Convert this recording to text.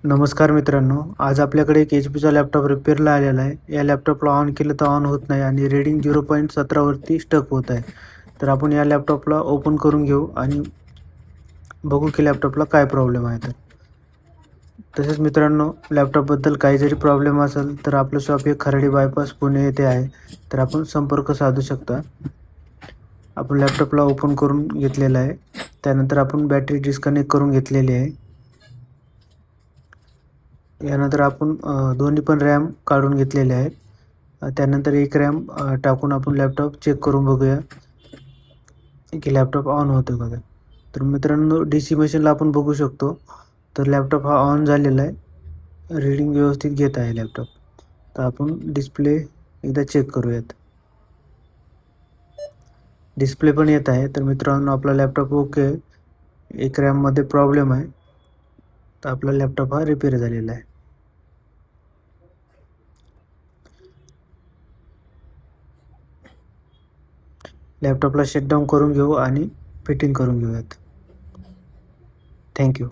नमस्कार मित्रांनो, आज आपल्याकडे एक HP चा लॅपटॉप रिपेअरला आलेला आहे. या लॅपटॉपला ऑन केलं तर ऑन होत नाही आणि रीडिंग 0.17 वरती स्टक होत आहे. तर आपण या लॅपटॉपला ओपन करून घेऊ आणि बघू की लॅपटॉपला काय प्रॉब्लेम आहे तर. तसेच मित्रांनो, लॅपटॉपबद्दल काही जरी प्रॉब्लेम असेल तर आपलं शॉप हे खर्डी बायपास पुणे येथे आहे. तर आपण संपर्क साधू शकता. आपण लॅपटॉपला ओपन करून घेतलेला आहे. त्यानंतर आपण बॅटरी डिस्कनेक्ट करून घेतलेली आहे. यानंतर आपण दोन्ही पण रॅम काढून घेतलेले आहेत. त्यानंतर एक रॅम टाकून आपण लॅपटॉप चेक करून बघूया की लॅपटॉप ऑन होतो का. तर मित्रांनो, DC मशीनला आपण बघू शकतो तर लॅपटॉप हा ऑन झालेला आहे. रीडिंग व्यवस्थित घेत आहे लॅपटॉप. तर आपण डिस्प्ले एकदा चेक करूयात. डिस्प्ले पण येत आहे. तर मित्रांनो, आपला लॅपटॉप ओके आहे. एक रॅममध्ये प्रॉब्लेम आहे. तर आपला लॅपटॉप हा रिपेअर झालेला आहे. लॅपटॉपला शटडाऊन करून घेऊ आणि फिटिंग करून घेऊयात. थँक्यू.